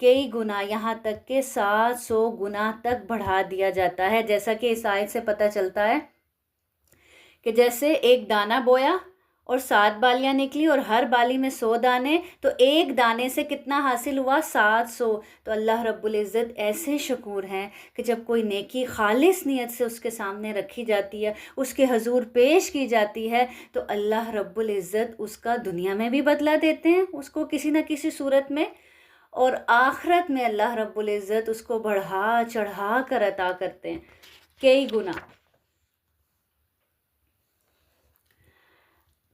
کئی گنا، یہاں تک کہ 700 گنا تک بڑھا دیا جاتا ہے، جیسا کہ اس آیت سے پتہ چلتا ہے کہ جیسے ایک دانہ بویا اور 7 بالیاں نکلی اور ہر بالی میں 100 دانے، تو ایک دانے سے کتنا حاصل ہوا؟ 700۔ تو اللہ رب العزت ایسے شکور ہیں کہ جب کوئی نیکی خالص نیت سے اس کے سامنے رکھی جاتی ہے، اس کے حضور پیش کی جاتی ہے، تو اللہ رب العزت اس کا دنیا میں بھی بدلہ دیتے ہیں اس کو کسی نہ کسی صورت میں، اور آخرت میں اللہ رب العزت اس کو بڑھا چڑھا کر عطا کرتے ہیں کئی گنا۔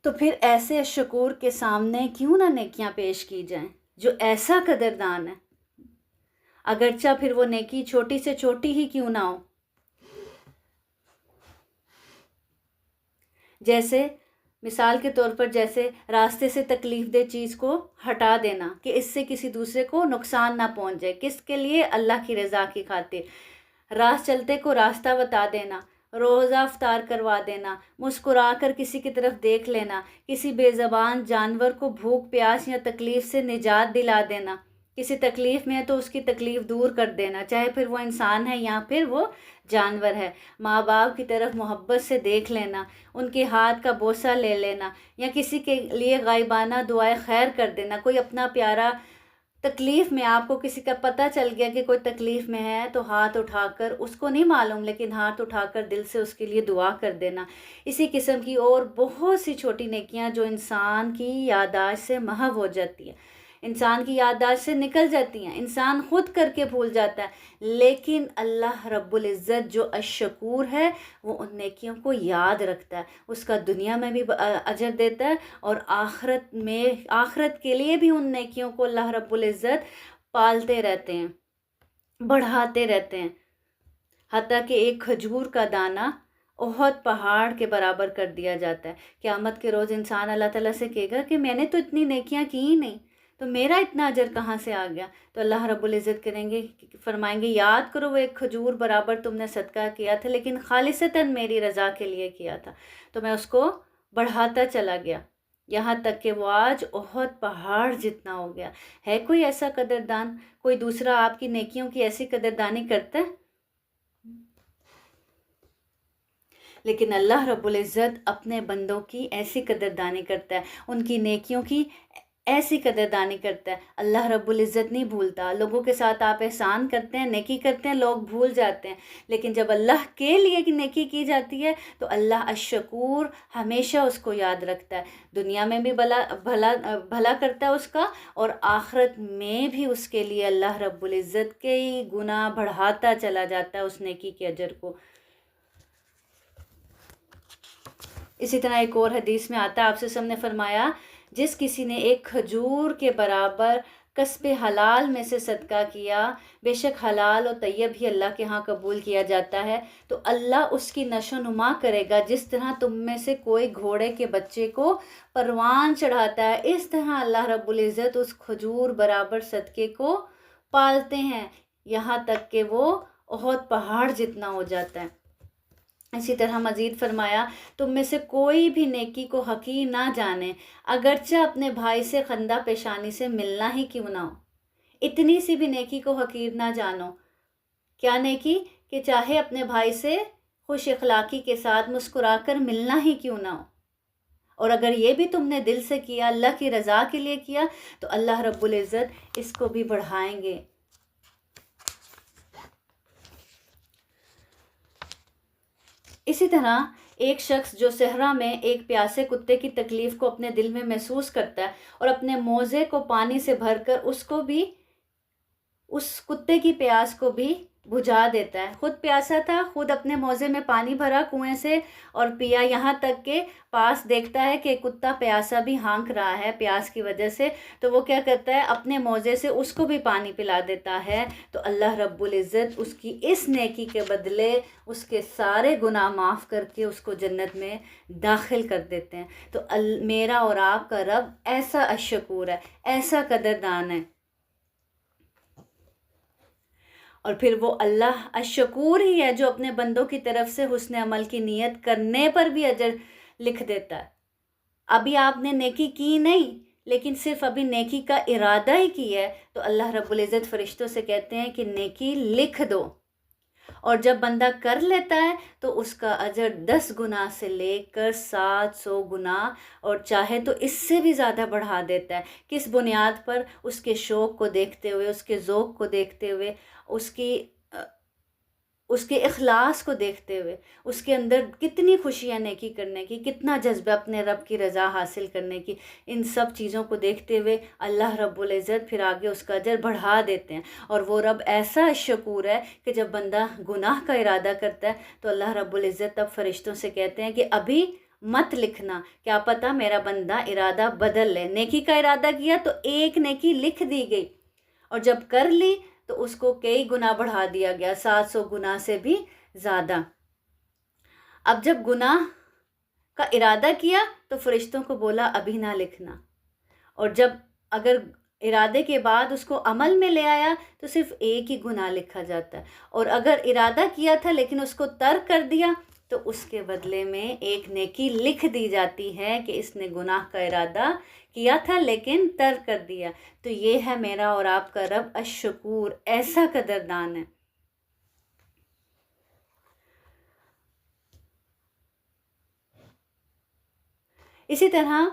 تو پھر ایسے شکور کے سامنے کیوں نہ نیکیاں پیش کی جائیں جو ایسا قدردان ہے، اگرچہ پھر وہ نیکی چھوٹی سے چھوٹی ہی کیوں نہ ہو۔ جیسے مثال کے طور پر جیسے راستے سے تکلیف دہ چیز کو ہٹا دینا کہ اس سے کسی دوسرے کو نقصان نہ پہنچ جائے، کس کے لیے؟ اللہ کی رضا کی خاطر۔ راہ چلتے کو راستہ بتا دینا، روزہ افطار کروا دینا، مسکرا کر کسی کی طرف دیکھ لینا، کسی بے زبان جانور کو بھوک پیاس یا تکلیف سے نجات دلا دینا، کسی تکلیف میں ہے تو اس کی تکلیف دور کر دینا، چاہے پھر وہ انسان ہے یا پھر وہ جانور ہے۔ ماں باپ کی طرف محبت سے دیکھ لینا، ان کے ہاتھ کا بوسہ لے لینا، یا کسی کے لیے غائبانہ دعائے خیر کر دینا۔ کوئی اپنا پیارا تکلیف میں، آپ کو کسی کا پتہ چل گیا کہ کوئی تکلیف میں ہے، تو ہاتھ اٹھا کر، اس کو نہیں معلوم لیکن ہاتھ اٹھا کر دل سے اس کے لیے دعا کر دینا۔ اسی قسم کی اور بہت سی چھوٹی نیکیاں جو انسان کی یادداشت سے محو ہو جاتی ہیں، انسان کی یادداشت سے نکل جاتی ہیں، انسان خود کر کے بھول جاتا ہے، لیکن اللہ رب العزت جو الشکور ہے وہ ان نیکیوں کو یاد رکھتا ہے، اس کا دنیا میں بھی اجر دیتا ہے، اور آخرت کے لیے بھی ان نیکیوں کو اللہ رب العزت پالتے رہتے ہیں، بڑھاتے رہتے ہیں، حتیٰ کہ ایک کھجور کا دانہ احد پہاڑ کے برابر کر دیا جاتا ہے۔ قیامت کے روز انسان اللہ تعالیٰ سے کہے گا کہ میں نے تو اتنی نیکیاں کی ہی نہیں، تو میرا اتنا اجر کہاں سے آ گیا؟ تو اللہ رب العزت فرمائیں گے یاد کرو وہ ایک کھجور برابر تم نے صدقہ کیا تھا، لیکن خالصتاً میری رضا کے لیے کیا تھا، تو میں اس کو بڑھاتا چلا گیا، یہاں تک کہ وہ آج احد پہاڑ جتنا ہو گیا۔ ہے کوئی ایسا قدردان؟ کوئی دوسرا آپ کی نیکیوں کی ایسی قدردانی کرتا ہے؟ لیکن اللہ رب العزت اپنے بندوں کی ایسی قدردانی کرتا ہے، ان کی نیکیوں کی ایسی قدردانی کرتا ہے۔ اللہ رب العزت نہیں بھولتا۔ لوگوں کے ساتھ آپ احسان کرتے ہیں، نیکی کرتے ہیں، لوگ بھول جاتے ہیں، لیکن جب اللہ کے لیے نیکی کی جاتی ہے تو اللہ الشکور ہمیشہ اس کو یاد رکھتا ہے، دنیا میں بھی بھلا کرتا ہے اس کا، اور آخرت میں بھی اس کے لیے اللہ رب العزت کئی گنا بڑھاتا چلا جاتا ہے اس نیکی کے اجر کو۔ اسی طرح ایک اور حدیث میں آتا ہے، آپ سے ہم نے فرمایا جس کسی نے ایک کھجور کے برابر کسب حلال میں سے صدقہ کیا، بے شک حلال و طیب ہی اللہ کے ہاں قبول کیا جاتا ہے، تو اللہ اس کی نشو و نما کرے گا، جس طرح تم میں سے کوئی گھوڑے کے بچے کو پروان چڑھاتا ہے، اس طرح اللہ رب العزت اس کھجور برابر صدقے کو پالتے ہیں، یہاں تک کہ وہ احد پہاڑ جتنا ہو جاتا ہے۔ اسی طرح مزید فرمایا تم میں سے کوئی بھی نیکی کو حقیر نہ جانے، اگرچہ اپنے بھائی سے خندہ پیشانی سے ملنا ہی کیوں نہ ہو۔ اتنی سی بھی نیکی کو حقیر نہ جانو۔ کیا نیکی؟ کہ چاہے اپنے بھائی سے خوش اخلاقی کے ساتھ مسکرا کر ملنا ہی کیوں نہ ہو، اور اگر یہ بھی تم نے دل سے کیا، اللہ کی رضا کے لیے کیا، تو اللہ رب العزت اس کو بھی بڑھائیں گے۔ اسی طرح ایک شخص جو صحرا میں ایک پیاسے کتے کی تکلیف کو اپنے دل میں محسوس کرتا ہے اور اپنے موزے کو پانی سے بھر کر اس کتے کی پیاس کو بھی بجھا دیتا ہے، خود پیاسا تھا، خود اپنے موزے میں پانی بھرا کنویں سے اور پیا، یہاں تک کہ پاس دیکھتا ہے کہ کتا پیاسا بھی ہانک رہا ہے پیاس کی وجہ سے، تو وہ کیا کرتا ہے اپنے موزے سے اس کو بھی پانی پلا دیتا ہے، تو اللہ رب العزت اس کی اس نیکی کے بدلے اس کے سارے گناہ معاف کر کے اس کو جنت میں داخل کر دیتے ہیں۔ تو میرا اور آپ کا رب ایسا الشکور ہے، ایسا قدردان ہے، اور پھر وہ اللہ الشکور ہی ہے جو اپنے بندوں کی طرف سے حسن عمل کی نیت کرنے پر بھی اجر لکھ دیتا ہے۔ ابھی آپ نے نیکی کی نہیں، لیکن صرف ابھی نیکی کا ارادہ ہی کیا ہے تو اللہ رب العزت فرشتوں سے کہتے ہیں کہ نیکی لکھ دو، اور جب بندہ کر لیتا ہے تو اس کا اجر 10 گنا سے لے کر 700 گنا، اور چاہے تو اس سے بھی زیادہ بڑھا دیتا ہے۔ کس بنیاد پر؟ اس کے شوق کو دیکھتے ہوئے، اس کے ذوق کو دیکھتے ہوئے، اس کے اخلاص کو دیکھتے ہوئے، اس کے اندر کتنی خوشیاں نیکی کرنے کی، کتنا جذبہ اپنے رب کی رضا حاصل کرنے کی، ان سب چیزوں کو دیکھتے ہوئے اللہ رب العزت پھر آگے اس کا اجر بڑھا دیتے ہیں۔ اور وہ رب ایسا شکور ہے کہ جب بندہ گناہ کا ارادہ کرتا ہے تو اللہ رب العزت تب فرشتوں سے کہتے ہیں کہ ابھی مت لکھنا، کیا پتہ میرا بندہ ارادہ بدل لے۔ نیکی کا ارادہ کیا تو ایک نیکی لکھ دی گئی، اور جب کر لی تو اس کو کئی گنا بڑھا دیا گیا، 700 گنا سے بھی زیادہ۔ اب جب گناہ کا ارادہ کیا تو فرشتوں کو بولا ابھی نہ لکھنا، اور جب اگر ارادے کے بعد اس کو عمل میں لے آیا تو صرف ایک ہی گناہ لکھا جاتا ہے، اور اگر ارادہ کیا تھا لیکن اس کو ترک کر دیا تو اس کے بدلے میں ایک نیکی لکھ دی جاتی ہے کہ اس نے گناہ کا ارادہ کیا تھا لیکن ترک کر دیا۔ تو یہ ہے میرا اور آپ کا رب الشکور، ایسا قدردان ہے۔ اسی طرح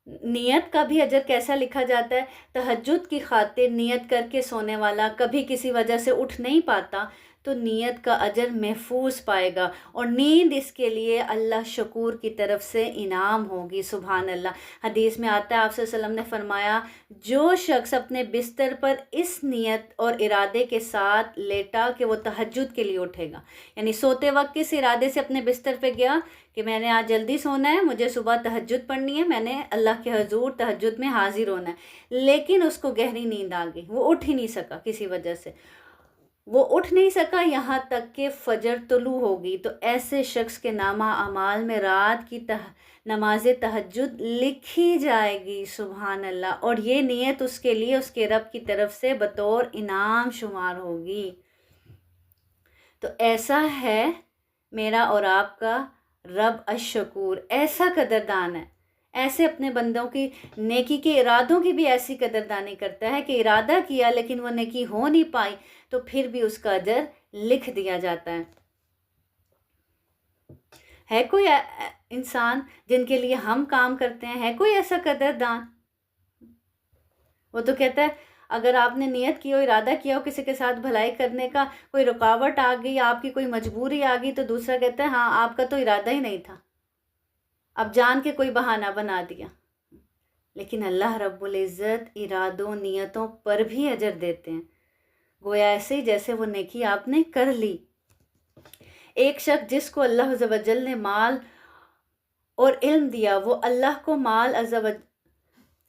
نیت کا بھی اجر کیسا لکھا جاتا ہے؟ تہجد کی خاطر نیت کر کے سونے والا کبھی کسی وجہ سے اٹھ نہیں پاتا تو نیت کا اجر محفوظ پائے گا، اور نیند اس کے لیے اللہ شکور کی طرف سے انعام ہوگی۔ سبحان اللہ۔ حدیث میں آتا ہے آپ صلی اللہ علیہ وسلم نے فرمایا، جو شخص اپنے بستر پر اس نیت اور ارادے کے ساتھ لیٹا کہ وہ تہجد کے لیے اٹھے گا، یعنی سوتے وقت کس ارادے سے اپنے بستر پہ گیا کہ میں نے آج جلدی سونا ہے، مجھے صبح تہجد پڑھنی ہے، میں نے اللہ کے حضور تہجد میں حاضر ہونا ہے، لیکن اس کو گہری نیند آ گئی، وہ اٹھ ہی نہیں سکا، کسی وجہ سے وہ اٹھ نہیں سکا یہاں تک کہ فجر طلوع ہوگی، تو ایسے شخص کے نامہ اعمال میں رات کی نماز تہجد لکھی جائے گی۔ سبحان اللہ۔ اور یہ نیت اس کے لیے اس کے رب کی طرف سے بطور انعام شمار ہوگی۔ تو ایسا ہے میرا اور آپ کا رب الشکور، ایسا قدردان ہے، ایسے اپنے بندوں کی نیکی کے ارادوں کی بھی ایسی قدردانی کرتا ہے کہ ارادہ کیا لیکن وہ نیکی ہو نہیں پائی تو پھر بھی اس کا اجر لکھ دیا جاتا ہے۔ ہے کوئی انسان جن کے لیے ہم کام کرتے ہیں، ہے کوئی ایسا قدردان؟ وہ تو کہتا ہے اگر آپ نے نیت کی ہو، ارادہ کیا ہو کسی کے ساتھ بھلائی کرنے کا، کوئی رکاوٹ آ گئی، آپ کی کوئی مجبوری آ گئی تو دوسرا کہتا ہے ہاں آپ کا تو ارادہ ہی نہیں تھا، اب جان کے کوئی بہانہ بنا دیا۔ لیکن اللہ رب العزت ارادوں نیتوں پر بھی اجر دیتے ہیں، گویا ایسے ہی جیسے وہ نیکی آپ نے کر لی۔ ایک شخص جس کو اللہ عز و جل نے مال اور علم دیا،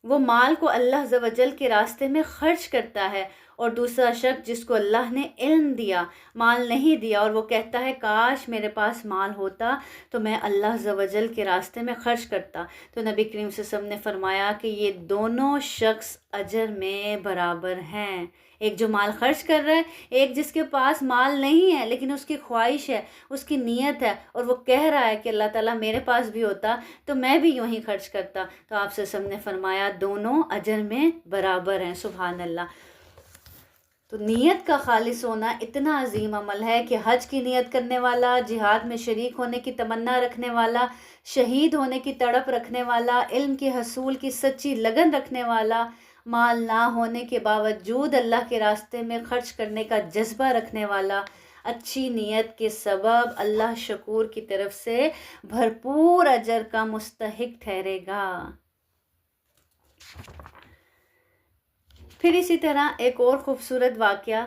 وہ مال کو اللہ عز و جل کے راستے میں خرچ کرتا ہے، اور دوسرا شخص جس کو اللہ نے علم دیا، مال نہیں دیا، اور وہ کہتا ہے کاش میرے پاس مال ہوتا تو میں اللہ عز و جل کے راستے میں خرچ کرتا۔ تو نبی کریم صلی اللہ علیہ وسلم نے فرمایا کہ یہ دونوں شخص اجر میں برابر ہیں، ایک جو مال خرچ کر رہا ہے، ایک جس کے پاس مال نہیں ہے لیکن اس کی خواہش ہے، اس کی نیت ہے، اور وہ کہہ رہا ہے کہ اللہ تعالیٰ میرے پاس بھی ہوتا تو میں بھی یوں ہی خرچ کرتا۔ تو آپ صلی اللہ علیہ وسلم نے فرمایا دونوں اجر میں برابر ہیں۔ سبحان اللہ۔ تو نیت کا خالص ہونا اتنا عظیم عمل ہے کہ حج کی نیت کرنے والا، جہاد میں شریک ہونے کی تمنا رکھنے والا، شہید ہونے کی تڑپ رکھنے والا، علم کے حصول کی سچی لگن رکھنے والا، مال نہ ہونے کے باوجود اللہ کے راستے میں خرچ کرنے کا جذبہ رکھنے والا، اچھی نیت کے سبب اللہ شکور کی طرف سے بھرپور اجر کا مستحق ٹھہرے گا۔ پھر اسی طرح ایک اور خوبصورت واقعہ،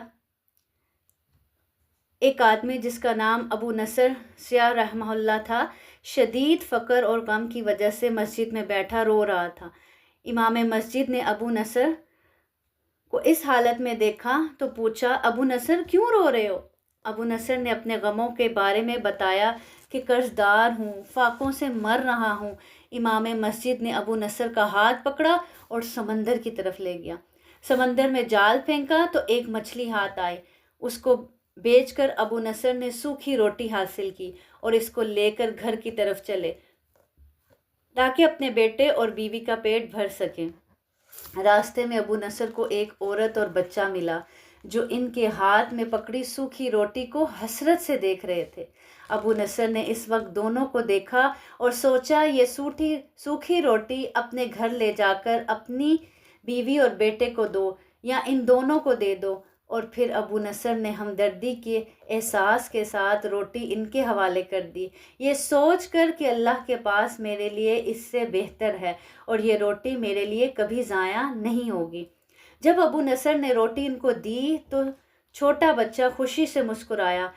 ایک آدمی جس کا نام ابو نصر سیاہ رحمہ اللہ تھا، شدید فقر اور غم کی وجہ سے مسجد میں بیٹھا رو رہا تھا۔ امام مسجد نے ابو نصر کو اس حالت میں دیکھا تو پوچھا ابو نصر کیوں رو رہے ہو؟ ابو نصر نے اپنے غموں کے بارے میں بتایا کہ قرض دار ہوں، فاقوں سے مر رہا ہوں۔ امام مسجد نے ابو نصر کا ہاتھ پکڑا اور سمندر کی طرف لے گیا۔ سمندر میں جال پھینکا تو ایک مچھلی ہاتھ آئی، اس کو بیچ کر ابو نصر نے سوکھی روٹی حاصل کی اور اس کو لے کر گھر کی طرف چلے تاکہ اپنے بیٹے اور بیوی کا پیٹ بھر سکیں۔ راستے میں ابو نصر کو ایک عورت اور بچہ ملا جو ان کے ہاتھ میں پکڑی سوکھی روٹی کو حسرت سے دیکھ رہے تھے۔ ابو نصر نے اس وقت دونوں کو دیکھا اور سوچا یہ سوکھی روٹی اپنے گھر لے جا کر اپنی بیوی اور بیٹے کو دو یا ان دونوں کو دے دو، اور پھر ابو نصر نے ہمدردی کے احساس کے ساتھ روٹی ان کے حوالے کر دی، یہ سوچ کر کہ اللہ کے پاس میرے لیے اس سے بہتر ہے اور یہ روٹی میرے لیے کبھی ضائع نہیں ہوگی۔ جب ابو نصر نے روٹی ان کو دی تو چھوٹا بچہ خوشی سے مسکرایا۔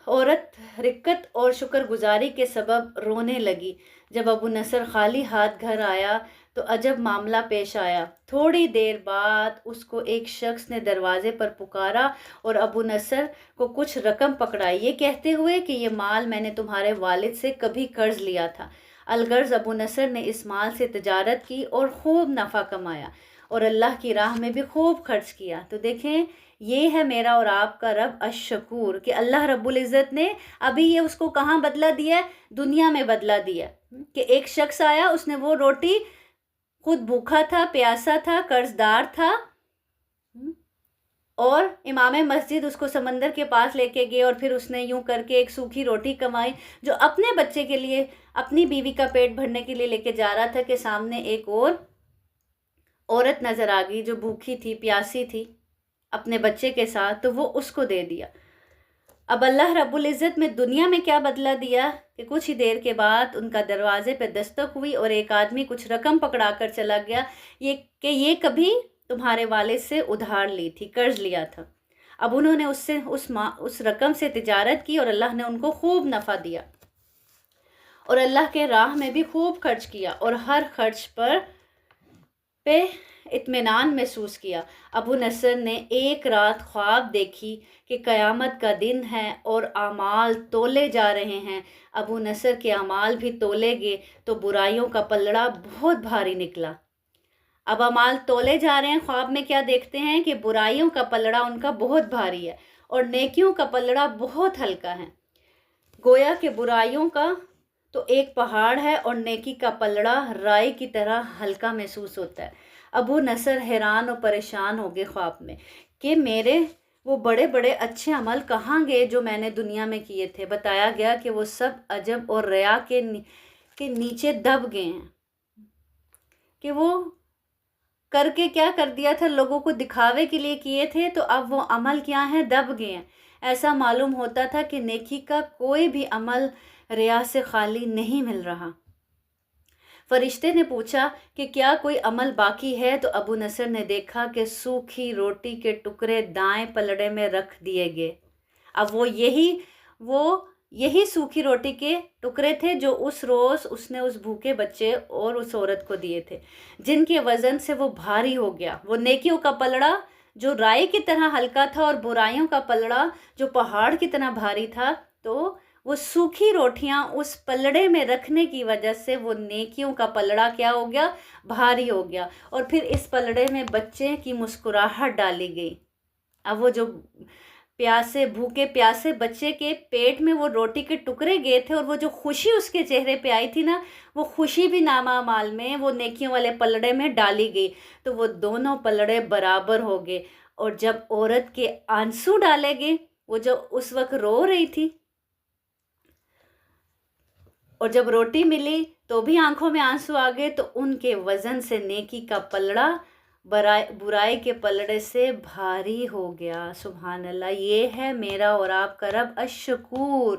عورت رقت اور شکر گزاری کے سبب رونے لگی۔ جب ابو نصر خالی ہاتھ گھر آیا تو عجب معاملہ پیش آیا۔ تھوڑی دیر بعد اس کو ایک شخص نے دروازے پر پکارا اور ابو نصر کو کچھ رقم پکڑائی، یہ کہتے ہوئے کہ یہ مال میں نے تمہارے والد سے کبھی قرض لیا تھا۔ الغرض ابو نصر نے اس مال سے تجارت کی اور خوب نفع کمایا اور اللہ کی راہ میں بھی خوب خرچ کیا۔ تو دیکھیں، یہ ہے میرا اور آپ کا رب الشکور، کہ اللہ رب العزت نے ابھی یہ اس کو کہاں بدلہ دیا ہے؟ دنیا میں بدلہ دیا، کہ ایک شخص آیا، اس نے وہ روٹی، خود بھوکا تھا، پیاسا تھا، قرض دار تھا، اور امام مسجد اس کو سمندر کے پاس لے کے گئے اور پھر اس نے یوں کر کے ایک سوکھی روٹی کمائی جو اپنے بچے کے لیے، اپنی بیوی کا پیٹ بھرنے کے لیے لے کے جا رہا تھا، کہ سامنے ایک اور عورت نظر آ گئی جو بھوکی تھی، پیاسی تھی اپنے بچے کے ساتھ، تو وہ اس کو دے دیا۔ اب اللہ رب العزت میں دنیا میں کیا بدلہ دیا کہ کچھ ہی دیر کے بعد ان کا دروازے پہ دستک ہوئی اور ایک آدمی کچھ رقم پکڑا کر چلا گیا، یہ کبھی تمہارے والد سے ادھار لی تھی، قرض لیا تھا۔ اب انہوں نے اس رقم سے تجارت کی اور اللہ نے ان کو خوب نفع دیا اور اللہ کے راہ میں بھی خوب خرچ کیا اور ہر خرچ پہ اطمینان محسوس کیا۔ ابو نصر نے ایک رات خواب دیکھی کہ قیامت کا دن ہے اور اعمال تولے جا رہے ہیں۔ ابو نصر کے اعمال بھی تولے گئے تو برائیوں کا پلڑا بہت بھاری نکلا۔ اب اعمال تولے جا رہے ہیں، خواب میں کیا دیکھتے ہیں کہ برائیوں کا پلڑا ان کا بہت بھاری ہے اور نیکیوں کا پلڑا بہت ہلکا ہے۔ گویا کہ برائیوں کا تو ایک پہاڑ ہے اور نیکی کا پلڑا رائی کی طرح ہلکا محسوس ہوتا ہے۔ ابو نصر حیران اور پریشان ہو گئے خواب میں کہ میرے وہ بڑے بڑے اچھے عمل کہاں گئے جو میں نے دنیا میں کیے تھے؟ بتایا گیا کہ وہ سب عجب اور ریا کے نیچے دب گئے ہیں، کہ وہ کر کے کیا کر دیا تھا، لوگوں کو دکھاوے کے لیے کیے تھے، تو اب وہ عمل کیا ہیں؟ دب گئے ہیں۔ ایسا معلوم ہوتا تھا کہ نیکی کا کوئی بھی عمل ریا سے خالی نہیں مل رہا۔ فرشتے نے پوچھا کہ کیا کوئی عمل باقی ہے؟ تو ابو نصر نے دیکھا کہ سوکھی روٹی کے ٹکڑے دائیں پلڑے میں رکھ دیے گئے۔ اب وہ یہی سوکھی روٹی کے ٹکڑے تھے جو اس روز اس نے اس بھوکے بچے اور اس عورت کو دیے تھے، جن کے وزن سے وہ بھاری ہو گیا۔ وہ نیکیوں کا پلڑا جو رائی کی طرح ہلکا تھا اور برائیوں کا پلڑا جو پہاڑ کی طرح بھاری تھا، تو وہ سوکھی روٹیاں اس پلڑے میں رکھنے کی وجہ سے وہ نیکیوں کا پلڑا کیا ہو گیا؟ بھاری ہو گیا، اور پھر اس پلڑے میں بچے کی مسکراہٹ ڈالی گئی۔ اب وہ جو بھوکے پیاسے بچے کے پیٹ میں وہ روٹی کے ٹکڑے گئے تھے اور وہ جو خوشی اس کے چہرے پہ آئی تھی نا، وہ خوشی بھی نامہ اعمال میں وہ نیکیوں والے پلڑے میں ڈالی گئی، تو وہ دونوں پلڑے برابر ہو گئے۔ اور جب عورت کے آنسو ڈالے گئے، وہ جو اس وقت رو رہی تھی، اور جب روٹی ملی تو بھی آنکھوں میں آنسو آ گئے، تو ان کے وزن سے نیکی کا پلڑا برائی کے پلڑے سے بھاری ہو گیا۔ سبحان اللہ، یہ ہے میرا اور آپ کا رب الشکور،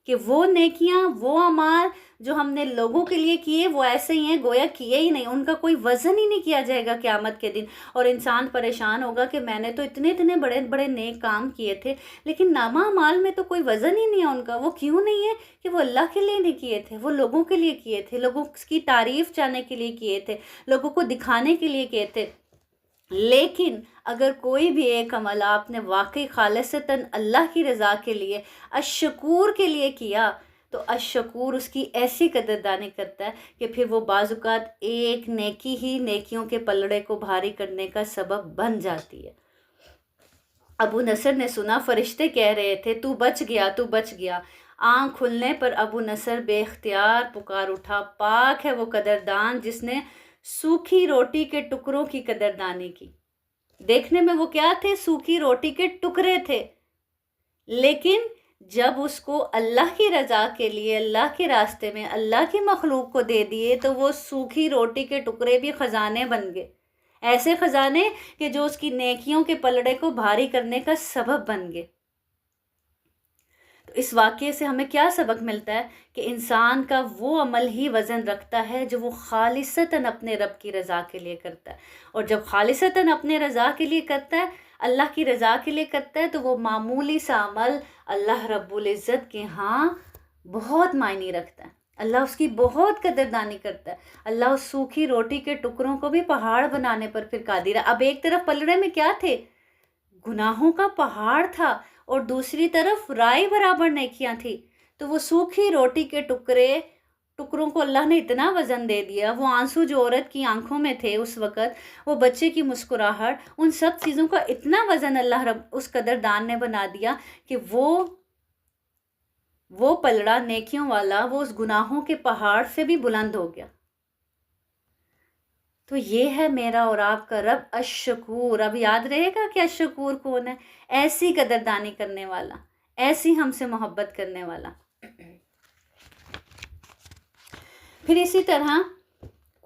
کہ وہ نیکیاں، وہ اعمال جو ہم نے لوگوں کے لیے کیے وہ ایسے ہی ہیں گویا کیے ہی نہیں، ان کا کوئی وزن ہی نہیں کیا جائے گا قیامت کے دن، اور انسان پریشان ہوگا کہ میں نے تو اتنے بڑے بڑے نیک کام کیے تھے لیکن نامہ اعمال میں تو کوئی وزن ہی نہیں ہے ان کا۔ وہ کیوں نہیں ہے؟ کہ وہ اللہ کے لیے نہیں کیے تھے، وہ لوگوں کے لیے کیے تھے، لوگوں کی تعریف چاہنے کے لیے کیے تھے، لوگوں کو دکھانے کے لیے کیے تھے۔ لیکن اگر کوئی بھی ایک عمل آپ نے واقعی خالصتاً اللہ کی رضا کے لیے، الشکور کے لیے کیا، تو الشکور اس کی ایسی قدردانی کرتا ہے کہ پھر وہ بعض اوقات ایک نیکی ہی نیکیوں کے پلڑے کو بھاری کرنے کا سبب بن جاتی ہے۔ ابو نصر نے سنا فرشتے کہہ رہے تھے تو بچ گیا، تو بچ گیا۔ آنکھ کھلنے پر ابو نصر بے اختیار پکار اٹھا، پاک ہے وہ قدردان جس نے سوکھی روٹی کے ٹکڑوں کی قدردانی کی۔ دیکھنے میں وہ کیا تھے؟ سوکھی روٹی کے ٹکڑے تھے، لیکن جب اس کو اللہ کی رضا کے لیے، اللہ کے راستے میں اللہ کی مخلوق کو دے دیے تو وہ سوکھی روٹی کے ٹکڑے بھی خزانے بن گئے، ایسے خزانے کہ جو اس کی نیکیوں کے پلڑے کو بھاری کرنے کا سبب بن گئے۔ تو اس واقعے سے ہمیں کیا سبق ملتا ہے؟ کہ انسان کا وہ عمل ہی وزن رکھتا ہے جو وہ خالصتاً اپنے رب کی رضا کے لیے کرتا ہے، اور جب خالصتاً اپنے رضا کے لیے کرتا ہے، اللہ کی رضا کے لیے کرتا ہے، تو وہ معمولی سا عمل اللہ رب العزت کے ہاں بہت معنی رکھتا ہے، اللہ اس کی بہت قدردانی کرتا ہے۔ اللہ اس سوکھی روٹی کے ٹکڑوں کو بھی پہاڑ بنانے پر پھر قادر ہے۔ اب ایک طرف پلڑے میں کیا تھے؟ گناہوں کا پہاڑ تھا، اور دوسری طرف رائی برابر نیکیاں تھی، تو وہ سوکھی روٹی کے ٹکڑوں کو اللہ نے اتنا وزن دے دیا، وہ آنسو جو عورت کی آنکھوں میں تھے اس وقت، وہ بچے کی مسکراہٹ، ان سب چیزوں کا اتنا وزن اللہ رب اس قدردان نے بنا دیا کہ وہ پلڑا نیکیوں والا وہ اس گناہوں کے پہاڑ سے بھی بلند ہو گیا۔ تو یہ ہے میرا اور آپ کا رب الشکور۔ اب یاد رہے گا کہ الشکور کون ہے؟ ایسی قدردانی کرنے والا، ایسی ہم سے محبت کرنے والا۔ پھر اسی طرح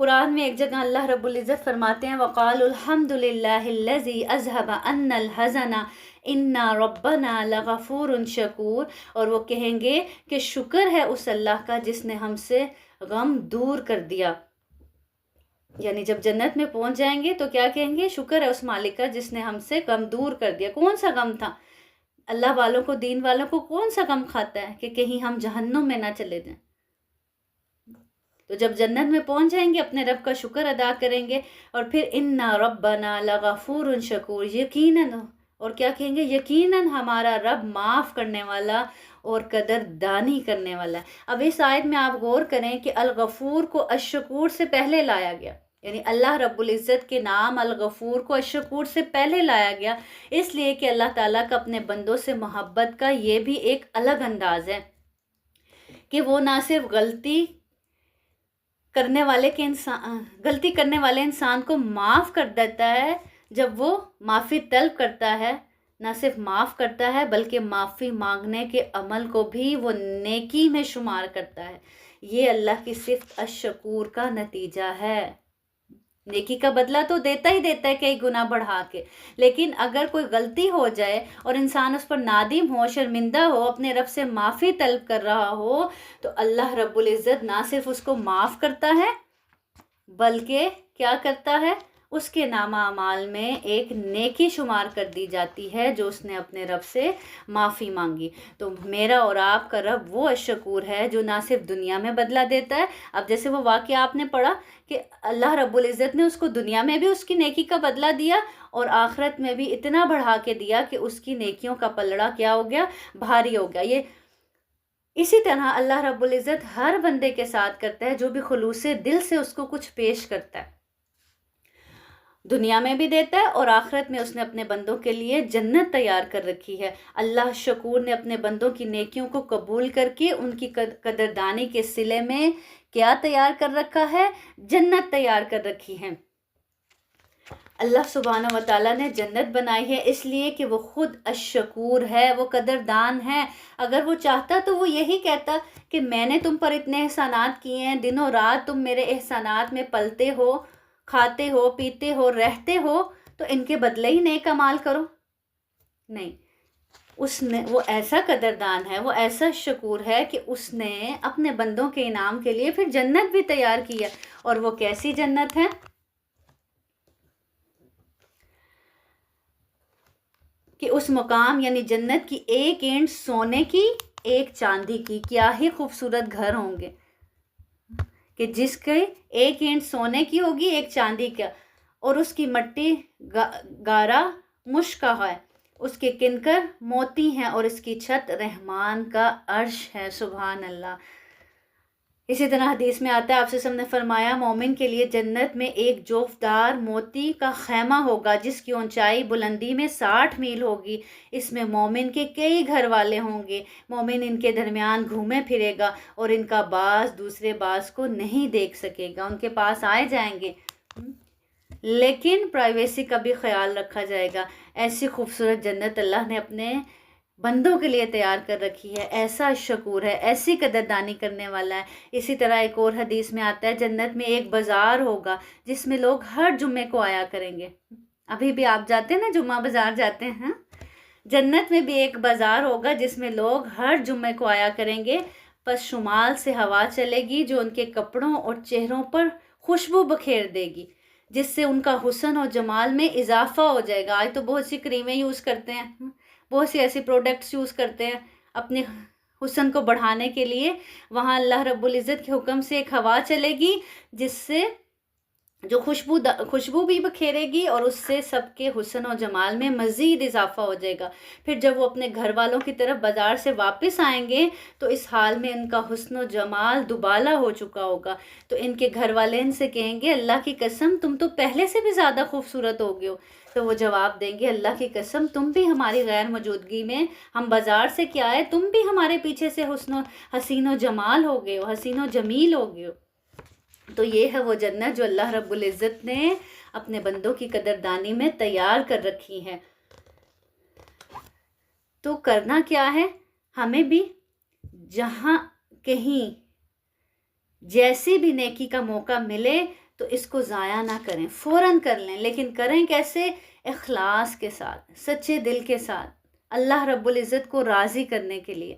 قرآن میں ایک جگہ اللہ رب العزت فرماتے ہیں وَقَالُوا الْحَمْدُ لِلَّهِ الَّذِي أَذْهَبَ عَنَّا الْحَزَنَ إِنَّا رَبَّنَا لَغَفُورٌ شَكُورٌ، اور وہ کہیں گے کہ شکر ہے اس اللہ کا جس نے ہم سے غم دور کر دیا۔ یعنی جب جنت میں پہنچ جائیں گے تو کیا کہیں گے؟ شکر ہے اس مالک کا جس نے ہم سے غم دور کر دیا۔ کون سا غم تھا؟ اللہ والوں کو، دین والوں کو کون سا غم کھاتا ہے کہ کہیں ہم جہنم میں نہ چلے جائیں؟ تو جب جنت میں پہنچ جائیں گے اپنے رب کا شکر ادا کریں گے، اور پھر اِنَّا رَبَّنَا لَغَفُورٌ شَكُورٌ، یقیناً، اور کیا کہیں گے؟ یقیناً ہمارا رب معاف کرنے والا اور قدردانی کرنے والا ہے۔ اب اس آیت میں آپ غور کریں کہ الغفور کو الشکور سے پہلے لایا گیا، یعنی اللہ رب العزت کے نام الغفور کو الشکور سے پہلے لایا گیا، اس لیے کہ اللہ تعالیٰ کا اپنے بندوں سے محبت کا یہ بھی ایک الگ انداز ہے کہ وہ نہ صرف غلطی کرنے والے انسان کو معاف کر دیتا ہے، جب وہ معافی طلب کرتا ہے نہ صرف معاف کرتا ہے بلکہ معافی مانگنے کے عمل کو بھی وہ نیکی میں شمار کرتا ہے۔ یہ اللہ کی صفت الشکور کا نتیجہ ہے۔ نیکی کا بدلہ تو دیتا ہی دیتا ہے کئی گنا بڑھا کے، لیکن اگر کوئی غلطی ہو جائے اور انسان اس پر نادم ہو، شرمندہ ہو، اپنے رب سے معافی طلب کر رہا ہو، تو اللہ رب العزت نہ صرف اس کو معاف کرتا ہے بلکہ کیا کرتا ہے؟ اس کے نامہ اعمال میں ایک نیکی شمار کر دی جاتی ہے جو اس نے اپنے رب سے معافی مانگی۔ تو میرا اور آپ کا رب وہ الشکور ہے جو نہ صرف دنیا میں بدلہ دیتا ہے، اب جیسے وہ واقعہ آپ نے پڑھا کہ اللہ رب العزت نے اس کو دنیا میں بھی اس کی نیکی کا بدلہ دیا اور آخرت میں بھی اتنا بڑھا کے دیا کہ اس کی نیکیوں کا پلڑا کیا ہو گیا؟ بھاری ہو گیا۔ یہ اسی طرح اللہ رب العزت ہر بندے کے ساتھ کرتا ہے جو بھی خلوص دل سے اس کو کچھ پیش کرتا ہے، دنیا میں بھی دیتا ہے اور آخرت میں اس نے اپنے بندوں کے لیے جنت تیار کر رکھی ہے۔ اللہ شکور نے اپنے بندوں کی نیکیوں کو قبول کر کے ان کی قدردانی کے صلے میں کیا تیار کر رکھا ہے؟ جنت تیار کر رکھی ہے۔ اللہ سبحانہ و تعالیٰ نے جنت بنائی ہے اس لیے کہ وہ خود الشکور ہے، وہ قدردان ہے۔ اگر وہ چاہتا تو وہ یہی کہتا کہ میں نے تم پر اتنے احسانات کیے ہیں، دنوں رات تم میرے احسانات میں پلتے ہو، کھاتے ہو، پیتے ہو، رہتے ہو، تو ان کے بدلے ہی نیک اعمال کرو۔ نہیں، وہ ایسا قدردان ہے، وہ ایسا شکور ہے کہ اس نے اپنے بندوں کے انعام کے لیے پھر جنت بھی تیار کی ہے۔ اور وہ کیسی جنت ہے کہ اس مقام یعنی جنت کی ایک اینٹ سونے کی، ایک چاندی کی، کیا ہی خوبصورت گھر ہوں گے کہ جس کے ایک اینٹ سونے کی ہوگی، ایک چاندی کا، اور اس کی مٹی گارا مشک کا ہے، اس کے کنکر موتی ہیں، اور اس کی چھت رحمان کا عرش ہے۔ سبحان اللہ۔ اسی طرح حدیث میں آتا ہے آپ سے نے فرمایا مومن کے لیے جنت میں ایک جوفدار موتی کا خیمہ ہوگا جس کی اونچائی بلندی میں 60 میل ہوگی. اس میں مومن کے کئی گھر والے ہوں گے. مومن ان کے درمیان گھومے پھرے گا اور ان کا باز دوسرے باز کو نہیں دیکھ سکے گا. ان کے پاس آئے جائیں گے لیکن پرائیویسی کا بھی خیال رکھا جائے گا. ایسی خوبصورت جنت اللہ نے اپنے بندوں کے لیے تیار کر رکھی ہے. ایسا شکور ہے، ایسی قدردانی کرنے والا ہے. اسی طرح ایک اور حدیث میں آتا ہے جنت میں ایک بازار ہوگا جس میں لوگ ہر جمعے کو آیا کریں گے. ابھی بھی آپ جاتے ہیں نا، جمعہ بازار جاتے ہیں. جنت میں بھی ایک بازار ہوگا جس میں لوگ ہر جمعے کو آیا کریں گے. پس شمال سے ہوا چلے گی جو ان کے کپڑوں اور چہروں پر خوشبو بکھیر دے گی جس سے ان کا حسن اور جمال میں اضافہ ہو جائے گا. آج تو بہت سی کریمیں یوز کرتے ہیں، بہت سی ایسی پروڈکٹس یوز کرتے ہیں اپنے حسن کو بڑھانے کے لیے. وہاں اللہ رب العزت کے حکم سے ایک ہوا چلے گی جس سے جو خوشبو بھی بکھیرے گی اور اس سے سب کے حسن و جمال میں مزید اضافہ ہو جائے گا. پھر جب وہ اپنے گھر والوں کی طرف بازار سے واپس آئیں گے تو اس حال میں ان کا حسن و جمال دوبالا ہو چکا ہوگا. تو ان کے گھر والے ان سے کہیں گے اللہ کی قسم تم تو پہلے سے بھی زیادہ خوبصورت ہو گئے ہو. تو وہ جواب دیں گے اللہ کی قسم تم بھی ہماری غیر موجودگی میں، ہم بازار سے کیا آئے، تم بھی ہمارے پیچھے سے حسین و جمال ہو گئے ہو، حسین و جمیل ہو گئے ہو. تو یہ ہے وہ جنت جو اللہ رب العزت نے اپنے بندوں کی قدردانی میں تیار کر رکھی ہے. تو کرنا کیا ہے، ہمیں بھی جہاں کہیں جیسی بھی نیکی کا موقع ملے تو اس کو ضائع نہ کریں، فوراً کر لیں. لیکن کریں کیسے؟ اخلاص کے ساتھ، سچے دل کے ساتھ، اللہ رب العزت کو راضی کرنے کے لیے.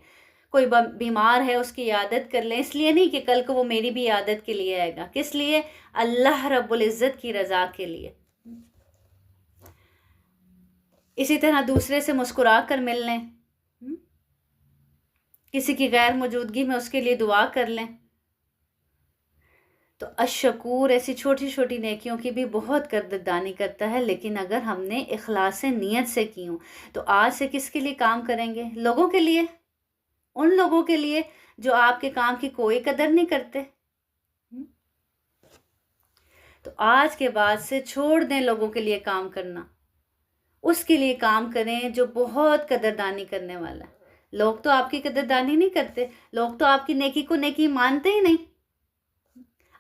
کوئی بیمار ہے اس کی عیادت کر لیں، اس لیے نہیں کہ کل کو وہ میری بھی عیادت کے لیے آئے گا. کس لیے؟ اللہ رب العزت کی رضا کے لیے. اسی طرح دوسرے سے مسکرا کر مل لیں، کسی کی غیر موجودگی میں اس کے لیے دعا کر لیں. تو الشکور ایسی چھوٹی چھوٹی نیکیوں کی بھی بہت قدردانی کرتا ہے، لیکن اگر ہم نے اخلاص نیت سے کی ہوں. تو آج سے کس کے لیے کام کریں گے؟ لوگوں کے لیے، ان لوگوں کے لیے جو آپ کے کام کی کوئی قدر نہیں کرتے. تو آج کے بعد سے چھوڑ دیں لوگوں کے لیے کام کرنا، اس کے لیے کام کریں جو بہت قدردانی کرنے والا ہے. لوگ تو آپ کی قدردانی نہیں کرتے، لوگ تو آپ کی نیکی کو نیکی مانتے ہی نہیں.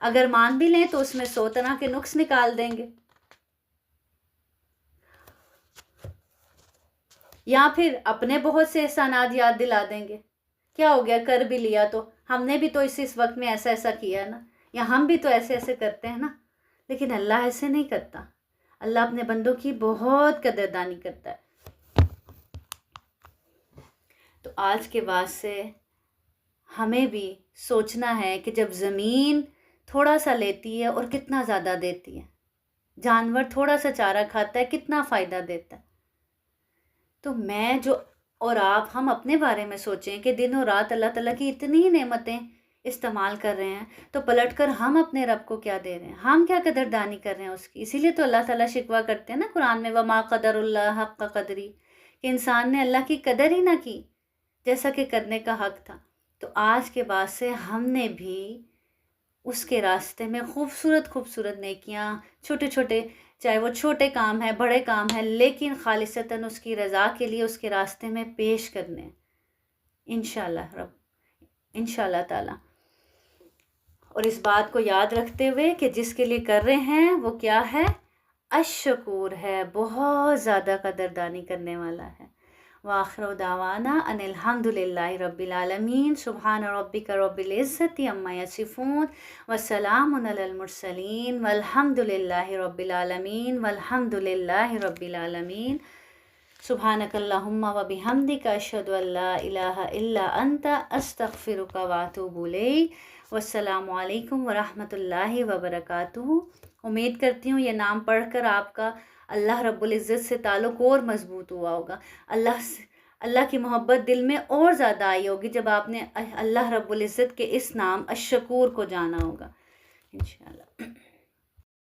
اگر مان بھی لیں تو اس میں 100 طرح کے نقص نکال دیں گے، یا پھر اپنے بہت سے احسانات یاد دلا دیں گے. کیا ہو گیا، کر بھی لیا تو ہم نے بھی تو اس وقت میں ایسا ایسا کیا ہے نا، یا ہم بھی تو ایسے ایسے کرتے ہیں نا. لیکن اللہ ایسے نہیں کرتا، اللہ اپنے بندوں کی بہت قدردانی کرتا ہے. تو آج کے بعد سے ہمیں بھی سوچنا ہے کہ جب زمین تھوڑا سا لیتی ہے اور کتنا زیادہ دیتی ہے، جانور تھوڑا سا چارہ کھاتا ہے کتنا فائدہ دیتا ہے. تو میں جو اور آپ ہم اپنے بارے میں سوچیں کہ دن و رات اللہ تعالیٰ کی اتنی نعمتیں استعمال کر رہے ہیں تو پلٹ کر ہم اپنے رب کو کیا دے رہے ہیں، ہم کیا قدردانی کر رہے ہیں اس کی. اسی لیے تو اللہ تعالیٰ شکوہ کرتے ہیں نا قرآن میں وما قدر اللہ حق قدری، کہ انسان نے اللہ کی قدر ہی نہ کی جیسا کہ کرنے کا حق تھا. تو آج کے بعد سے ہم نے بھی اس کے راستے میں خوبصورت خوبصورت نیکیاں، چھوٹے چھوٹے، چاہے وہ چھوٹے کام ہیں بڑے کام ہیں، لیکن خالصتاً اس کی رضا کے لیے اس کے راستے میں پیش کرنے انشاءاللہ تعالی. اور اس بات کو یاد رکھتے ہوئے کہ جس کے لیے کر رہے ہیں وہ کیا ہے، الشکور ہے، بہت زیادہ قدردانی کرنے والا ہے. وآخر دعوانا ان الحمد للہ رب العالمین. سبحان ربک رب العزت عما یصفون وسلام علی المرسلین والحمد للہ رب العالمین والحمد للہ رب العالمین. سبحانک اللہم وبحمدک اشہد ان لا الہ الا انت استغفرک واتوب الیک. والسلام علیکم ورحمۃ اللہ وبرکاتہ. امید کرتی ہوں یہ نام پڑھ کر آپ کا اللہ رب العزت سے تعلق اور مضبوط ہوا ہوگا، اللہ کی محبت دل میں اور زیادہ آئی ہوگی جب آپ نے اللہ رب العزت کے اس نام الشکور کو جانا ہوگا انشاءاللہ.